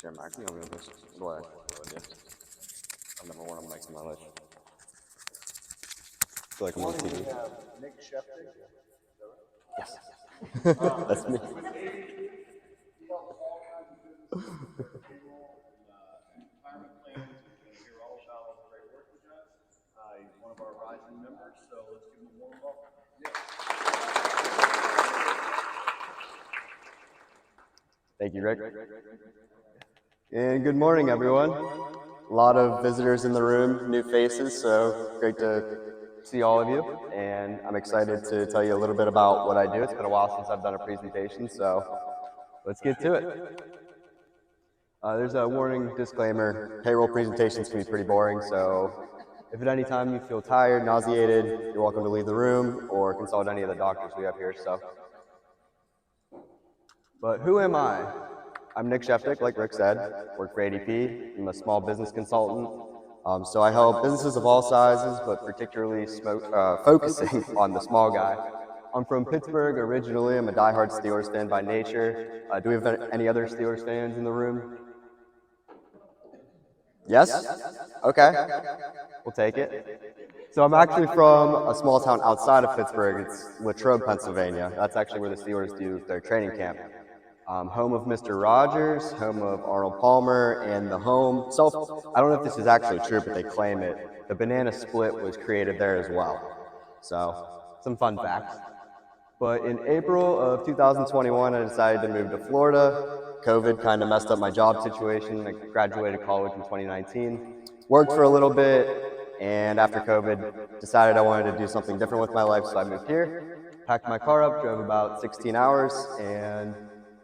Jeremy, I can go with this. Go ahead. I've never worn a mic in my life. I feel like I'm on TV. We have Nick Sheftic. Yes. That's me. Retirement plans. We're going to hear all about all the great work he does. He's one of our rising members, so let's give him a warm welcome. Nick. Thank you, Rick. And good morning, everyone. A lot of visitors in the room, new faces, so great to see all of you. And I'm excited to tell you a little bit about what I do. It's been a while since I've done a presentation, so let's get to it. There's a warning disclaimer. Payroll presentations can be pretty boring, so if at any time you feel tired, nauseated, you're welcome to leave the room or consult any of the doctors we have here. But who am I? I'm Nick Sheftic, like Rick said, work for ADP. I'm a small business consultant. So I help businesses of all sizes, but particularly focusing on the small guy. I'm from Pittsburgh originally. I'm a diehard Steelers fan by nature. Do we have any other Steelers fans in the room? Yes? Okay. We'll take it. So I'm actually from a small town outside of Pittsburgh. It's Latrobe, Pennsylvania. That's actually where the Steelers do their training camp. Home of Mr. Rogers, home of Arnold Palmer, and the home. So I don't know if this is actually true, but they claim it. The banana split was created there as well. So some fun facts. But in April of 2021, I decided to move to Florida. COVID kind of messed up my job situation. I graduated college in 2019, worked for a little bit, and after COVID, decided I wanted to do something different with my life, so I moved here, packed my car up, drove about 16 hours, and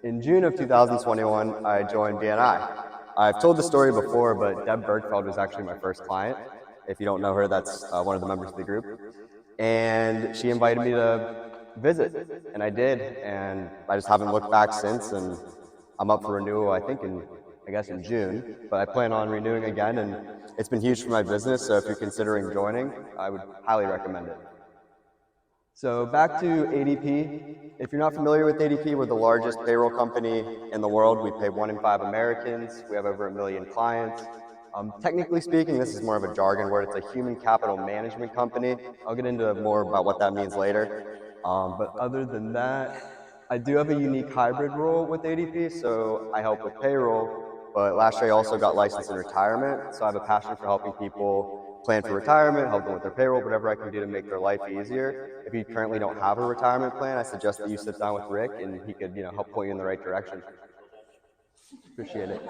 in June of 2021, I joined BNI. I've told the story before, but Deb Bergfeld was actually my first client. If you don't know her, that's one of the members of the group. And she invited me to visit, and I did, and I just haven't looked back since, and I'm up for renewal, I think, I guess in June, but I plan on renewing again, and it's been huge for my business, so if you're considering joining, I would highly recommend it. So back to ADP. If you're not familiar with ADP, we're the largest payroll company in the world. We pay 1 in 5 Americans. We have over 1 million clients. Technically speaking, this is more of a jargon word. It's a human capital management company. I'll get into more about what that means later. But other than that, I do have a unique hybrid role with ADP, so I help with payroll, but last year I also got licensed in retirement, so I have a passion for helping people plan for retirement, help them with their payroll, whatever I can do to make their life easier. If you currently don't have a retirement plan, I suggest that you sit down with Rick and he could, help point you in the right direction. Appreciate it.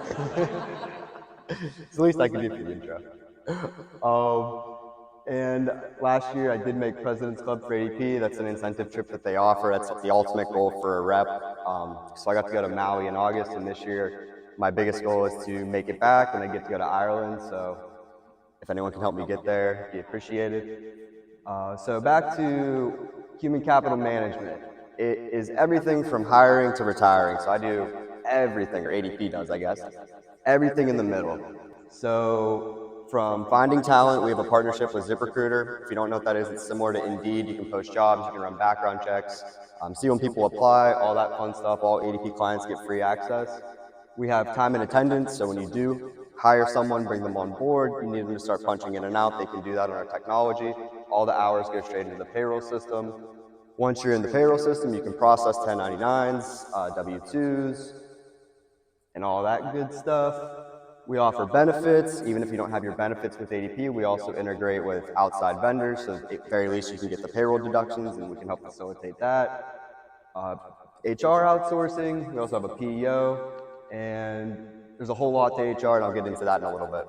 It's the least I can do for the intro. And last year I did make President's Club for ADP. That's an incentive trip that they offer. That's the ultimate goal for a rep. So I got to go to Maui in August, and this year my biggest goal is to make it back, and I get to go to Ireland. So if anyone can help me get there, be appreciated. So back to human capital management. It is everything from hiring to retiring. So I do everything, or ADP does, I guess. Everything in the middle. So from finding talent, we have a partnership with ZipRecruiter. If you don't know what that is, it's similar to Indeed. You can post jobs, you can run background checks, see when people apply, all that fun stuff. All ADP clients get free access. We have time and attendance, so when you do hire someone, bring them on board, you need them to start punching in and out. They can do that on our technology. All the hours go straight into the payroll system. Once you're in the payroll system, you can process 1099s, W-2s, and all that good stuff. We offer benefits. Even if you don't have your benefits with ADP, we also integrate with outside vendors, so at the very least you can get the payroll deductions, and we can help facilitate that. HR outsourcing, we also have a PEO, and there's a whole lot to HR, and I'll get into that in a little bit.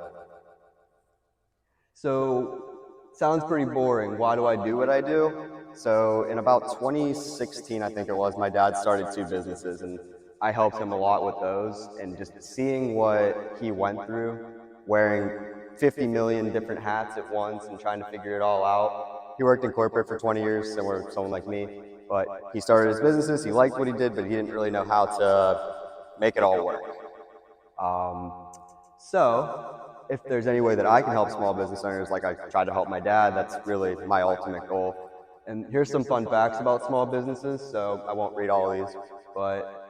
So, sounds pretty boring. Why do I do what I do? So, in about 2016, I think it was, my dad started 2 businesses, and I helped him a lot with those, and just seeing what he went through, wearing 50 million different hats at once and trying to figure it all out. He worked in corporate for 20 years, similar to someone like me, but he started his businesses, he liked what he did, but he didn't really know how to make it all work. So, if there's any way that I can help small business owners like I tried to help my dad, that's really my ultimate goal. And here's some fun facts about small businesses, so I won't read all of these, but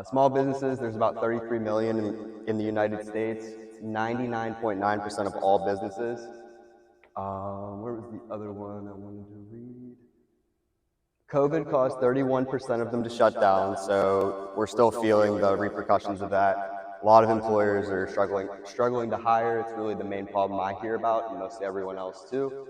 Small businesses, there's about 33 million in the United States. 99.9% of all businesses. Where was the other one I wanted to read? COVID caused 31% of them to shut down, so we're still feeling the repercussions of that. A lot of employers are struggling to hire. It's really the main problem I hear about, and mostly everyone else too.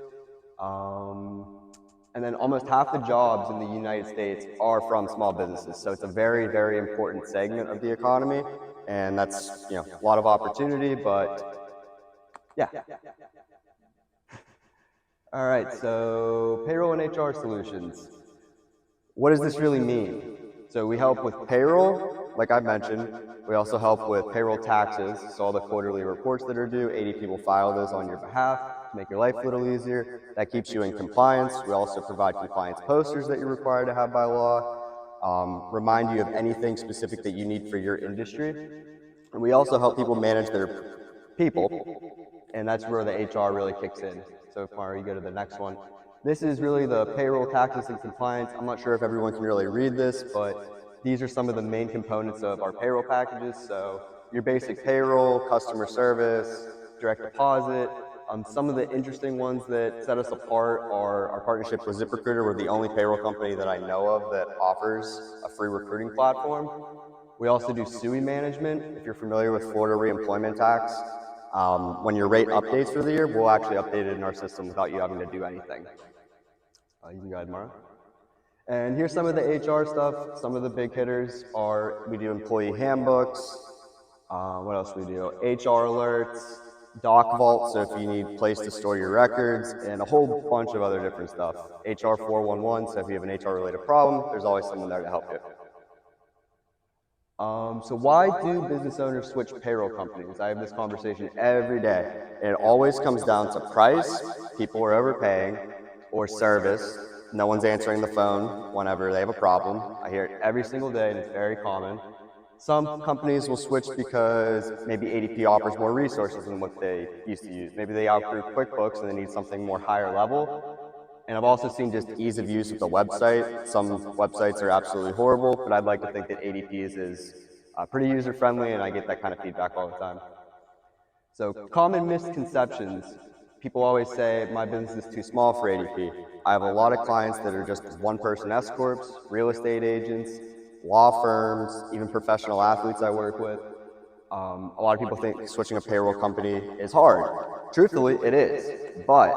And then almost half the jobs in the United States are from small businesses, so it's a very, very important segment of the economy, and that's a lot of opportunity, but yeah. All right, so payroll and HR solutions. What does this really mean? So we help with payroll, like I mentioned. We also help with payroll taxes, so all the quarterly reports that are due, ADP will file those on your behalf to make your life a little easier. That keeps you in compliance. We also provide compliance posters that you're required to have by law, remind you of anything specific that you need for your industry. And we also help people manage their people, and that's where the HR really kicks in. So Mara, you go to the next one. This is really the payroll, taxes, and compliance. I'm not sure if everyone can really read this, but these are some of the main components of our payroll packages. So your basic payroll, customer service, direct deposit. Some of the interesting ones that set us apart are our partnership with ZipRecruiter. We're the only payroll company that I know of that offers a free recruiting platform. We also do SUI management. If you're familiar with Florida reemployment tax, when your rate updates for the year, we'll actually update it in our system without you having to do anything. You can go ahead, Mara. And here's some of the HR stuff. Some of the big hitters are we do employee handbooks. What else do we do? HR alerts, Doc Vault, so if you need a place to store your records, and a whole bunch of other different stuff. HR 411, so if you have an HR related problem, there's always someone there to help you. So why do business owners switch payroll companies? I have this conversation every day, and it always comes down to price, people are overpaying, or service. No one's answering the phone whenever they have a problem. I hear it every single day, and it's very common. Some companies will switch because maybe ADP offers more resources than what they used to use. Maybe they outgrew QuickBooks and they need something more higher level. And I've also seen just ease of use of the website. Some websites are absolutely horrible, but I'd like to think that ADP's is pretty user-friendly, and I get that kind of feedback all the time. So common misconceptions. People always say, my business is too small for ADP. I have a lot of clients that are just one-person S-corps, real estate agents, law firms, even professional athletes I work with. A lot of people think switching a payroll company is hard. Truthfully, it is, but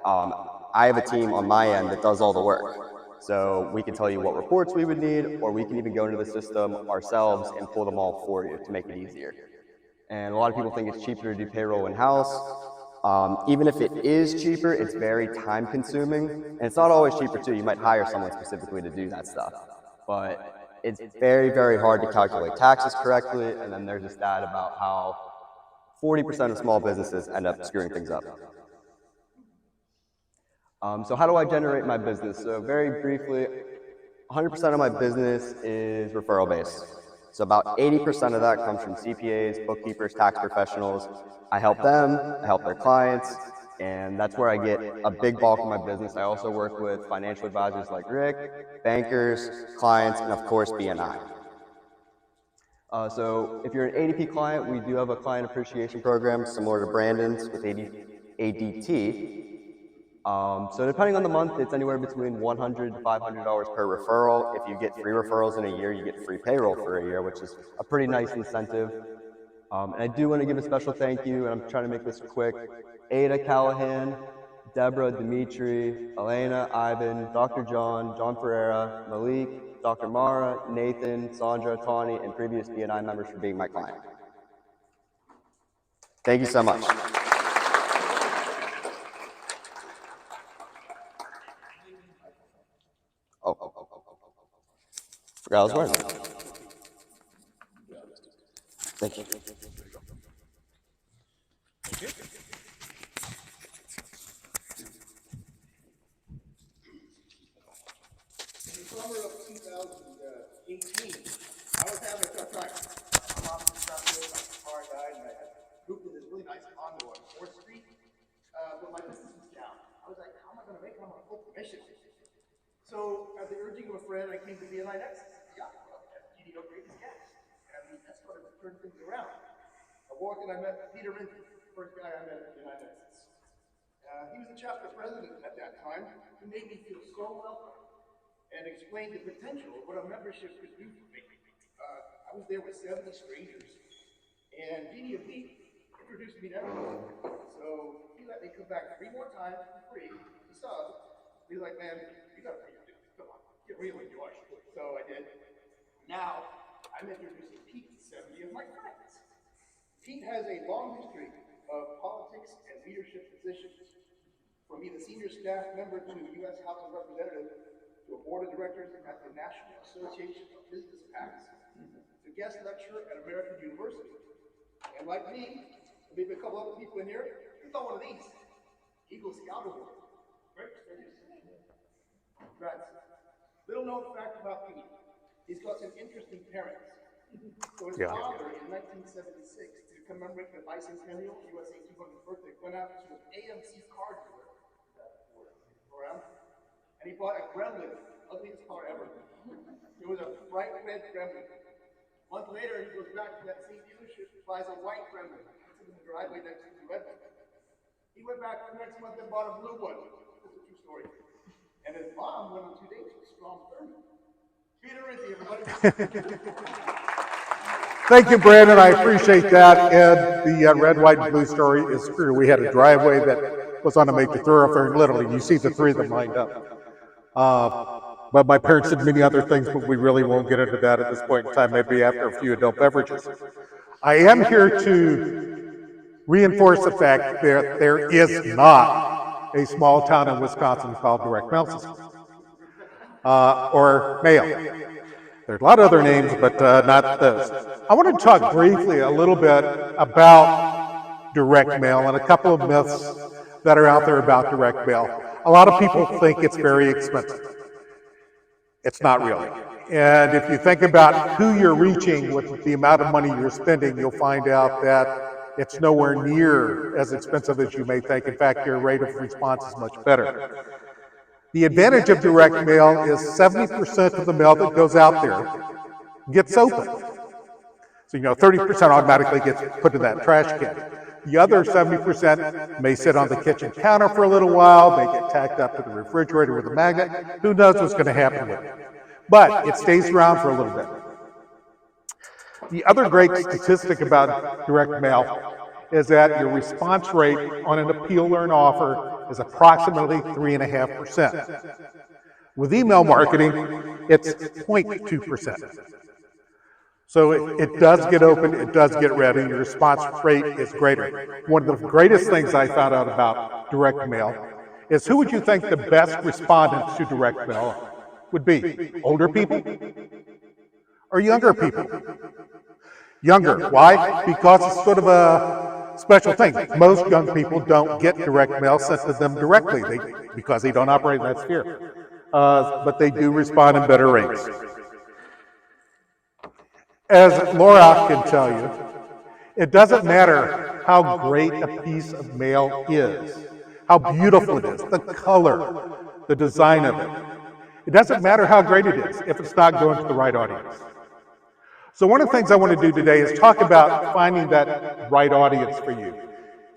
I have a team on my end that does all the work. So we can tell you what reports we would need, or we can even go into the system ourselves and pull them all for you to make it easier. And a lot of people think it's cheaper to do payroll in-house. Even if it is cheaper, it's very time consuming. And it's not always cheaper too. You might hire someone specifically to do that stuff. But it's very, very hard to calculate taxes correctly. And then there's a stat about how 40% of small businesses end up screwing things up. So how do I generate my business? So very briefly, 100% of my business is referral based. So about 80% of that comes from CPAs, bookkeepers, tax professionals. I help them, I help their clients, and that's where I get a big bulk of my business. I also work with financial advisors like Rick, bankers, clients, and of course BNI. So if you're an ADP client, we do have a client appreciation program similar to Brandon's with ADT. So depending on the month, it's anywhere between $100 to $500 per referral. If you get 3 referrals in a year, you get free payroll for a year, which is a pretty nice incentive. And I do want to give a special thank you, and I'm trying to make this quick. Ada Callahan, Deborah, Dimitri, Elena, Ivan, Dr. John Ferreira, Malik, Dr. Mara, Nathan, Sandra, Tawny, and previous BNI members for being my client. Thank you so much. Forgot I was wearing it. Thank you. In the summer of 2018, I was having a tough time. My mom was not good, my car died, and I had moved to this really nice condo on 4th Street, but my business was down. I was like, how am I going to make it on my full commission? So, at the urging of a friend, I came to BNI Next. Yeah, well, FGD meet our greatest guest. And that started to turn things around. I walked in, I met Peter Rintye, first guy I met at the United States. He was the chapter president at that time. He made me feel so welcome and explained the potential of what a membership could do for me. I was there with 70 strangers, and ADP and Pete introduced me to everyone. So he let me come back 3 more times for free to sub. He's like, man, you gotta pay your dues. Come on, get real and yours. So I did. Now I'm introducing Pete to 70 of my friends. Pete has a long history of politics and leadership positions. From being a senior staff member to the U.S. House of Representatives, to a board of directors at the National Association of Business PACs, to guest lecturer at American University. And like me, maybe a couple other people in here, he's on one of these. Eagle Scout Award. Right? Congrats. Little known fact about Pete. He's got some interesting parents. So his father in 1976, to commemorate the bicentennial USA 200th birthday, went out to an AMC car dealer around, and he bought a Gremlin, ugliest car ever. It was a bright red Gremlin. A month later, he goes back to that same dealership, buys a white Gremlin, puts it in the driveway next to the red one. He went back the next month and bought a blue one. This is a true story. And his mom went on 2 dates with Strong 30. Peter Rintye, everybody. Thank you, Brandon. I appreciate that. And the red, white, and blue story is true. We had a driveway that was on a major thoroughfare, and literally you see the 3 of them lined up. But my parents did many other things, but we really won't get into that at this point in time, maybe after a few adult beverages. I am here to reinforce the fact that there is not a small town in Wisconsin called direct mail system or mail. There's a lot of other names, but not those. I want to talk briefly a little bit about direct mail and a couple of myths that are out there about direct mail. A lot of people think it's very expensive. It's not really. And if you think about who you're reaching with the amount of money you're spending, you'll find out that it's nowhere near as expensive as you may think. In fact, your rate of response is much better. The advantage of direct mail is 70% of the mail that goes out there gets opened. So, 30% automatically gets put in that trash can. The other 70% may sit on the kitchen counter for a little while, may get tacked up to the refrigerator with a magnet. Who knows what's going to happen with it? But it stays around for a little bit. The other great statistic about direct mail is that your response rate on an appeal or an offer is approximately 3.5%. With email marketing, it's 0.2%. So it does get open, it does get read, and your response rate is greater. One of the greatest things I found out about direct mail is who would you think the best respondents to direct mail would be? Older people or younger people? Younger. Why? Because it's sort of a special thing. Most young people don't get direct mail sent to them directly because they don't operate in that sphere. But they do respond in better rates. As Laura can tell you, it doesn't matter how great a piece of mail is, how beautiful it is, the color, the design of it. It doesn't matter how great it is if it's not going to the right audience. So one of the things I want to do today is talk about finding that right audience for you.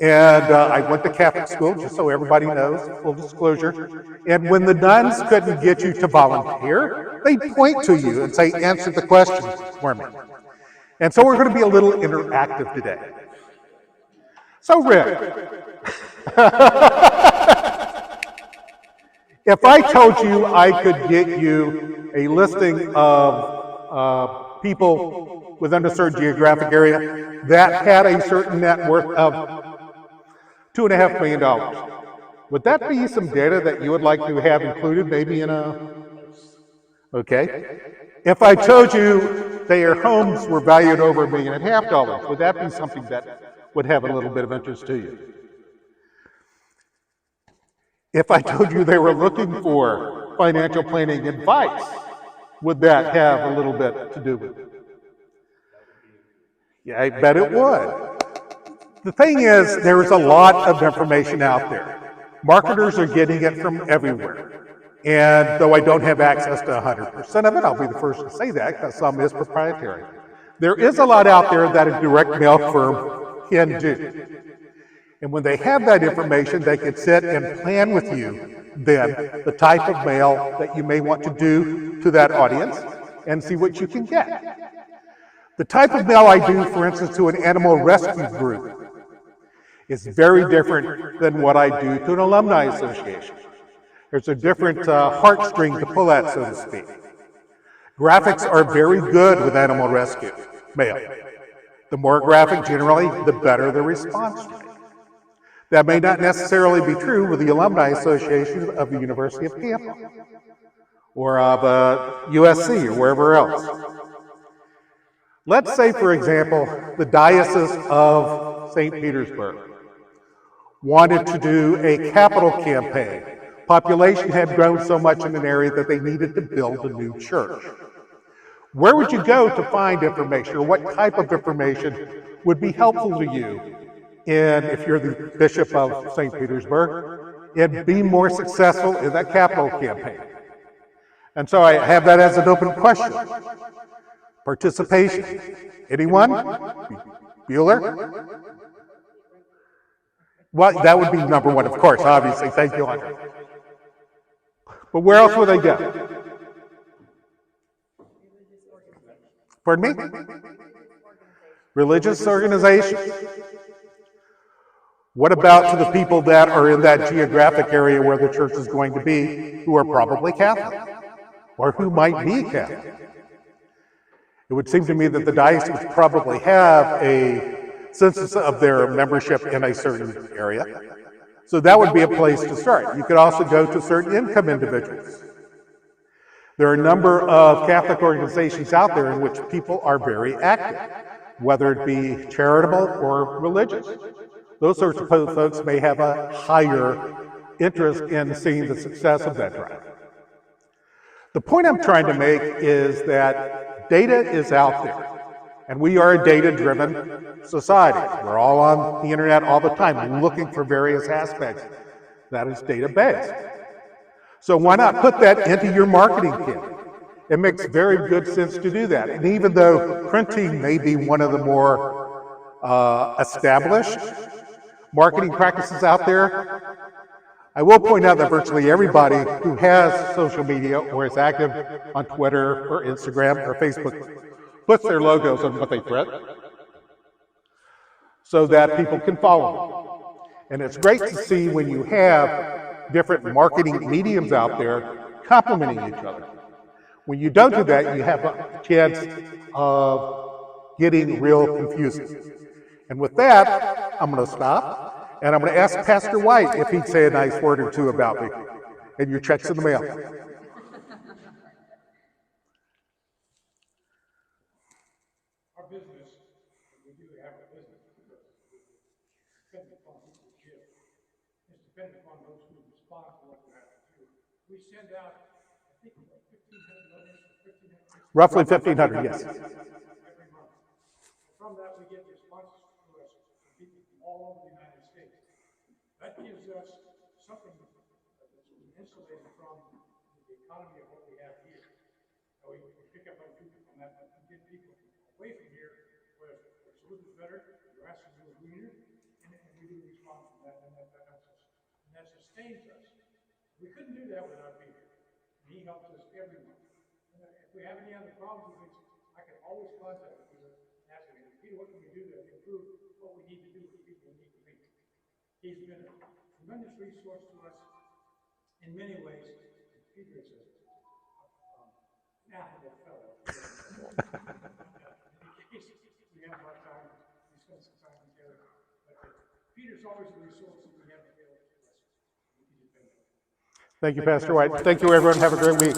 And I went to Catholic school, just so everybody knows, full disclosure. And when the nuns couldn't get you to volunteer, they'd point to you and say, answer the question for me. And so we're going to be a little interactive today. So Rick, if I told you I could get you a listing of people within a certain geographic area that had a certain net worth of $2.5 million, would that be some data that you would like to have included maybe in a... Okay. If I told you their homes were valued over $1.5 million, would that be something that would have a little bit of interest to you? If I told you they were looking for financial planning advice, would that have a little bit to do with it? Yeah, I bet it would. The thing is, there is a lot of information out there. Marketers are getting it from everywhere. And though I don't have access to 100% of it, I'll be the first to say that because some is proprietary. There is a lot out there that a direct mail firm can do. And when they have that information, they can sit and plan with you then the type of mail that you may want to do to that audience and see what you can get. The type of mail I do, for instance, to an animal rescue group is very different than what I do to an alumni association. There's a different heartstring to pull at, so to speak. Graphics are very good with animal rescue mail. The more graphic generally, the better the response rate. That may not necessarily be true with the Alumni Association of the University of Tampa or of USC or wherever else. Let's say, for example, the Diocese of St. Petersburg wanted to do a capital campaign. Population had grown so much in an area that they needed to build a new church. Where would you go to find information, or what type of information would be helpful to you if you're the Bishop of St. Petersburg, and be more successful in that capital campaign? And so I have that as an open question. Participation. Anyone? Bueller? Well, that would be number one, of course, obviously. Thank you, Andre. But where else would they go? Pardon me? Religious organizations. What about to the people that are in that geographic area where the church is going to be, who are probably Catholic, or who might be Catholic? It would seem to me that the diocese would probably have a census of their membership in a certain area. So that would be a place to start. You could also go to certain income individuals. There are a number of Catholic organizations out there in which people are very active, whether it be charitable or religious. Those sorts of folks may have a higher interest in seeing the success of that drive. The point I'm trying to make is that data is out there, and we are a data-driven society. We're all on the internet all the time looking for various aspects that is data-based. So why not put that into your marketing kit? It makes very good sense to do that. And even though printing may be one of the more established marketing practices out there, I will point out that virtually everybody who has social media or is active on Twitter or Instagram or Facebook puts their logos on what they print so that people can follow them. And it's great to see when you have different marketing mediums out there complementing each other. When you don't do that, you have a chance of getting real confusing. And with that, I'm going to stop, and I'm going to ask Pastor White if he'd say a nice word or two about me and your checks in the mail. Our business, we do have a business because it's dependent upon who we give. It's dependent upon those who respond to what we have to do. We send out, I think, 1,500 letters, 1,500. Roughly 1,500, yes. Every month. From that, we get responses to us from people from all over the United States. That gives us something that's insulated from the economy of what we have here. So we pick up on people from that and get people away from here where solutions better, the grass is a little greener, and we do respond from that, and that helps us. And that sustains us. We couldn't do that without Peter. And he helps us every month. And if we have any other problems with things, I can always contact Peter and ask him, Peter, what can we do to improve what we need to do for the people we need to meet? He's been a tremendous resource to us in many ways. Peter is an affable fellow. In case we have our time, we spend some time together. But Peter's always a resource that we have available to us. Thank you, Pastor White. Thank you, everyone. Have a great week.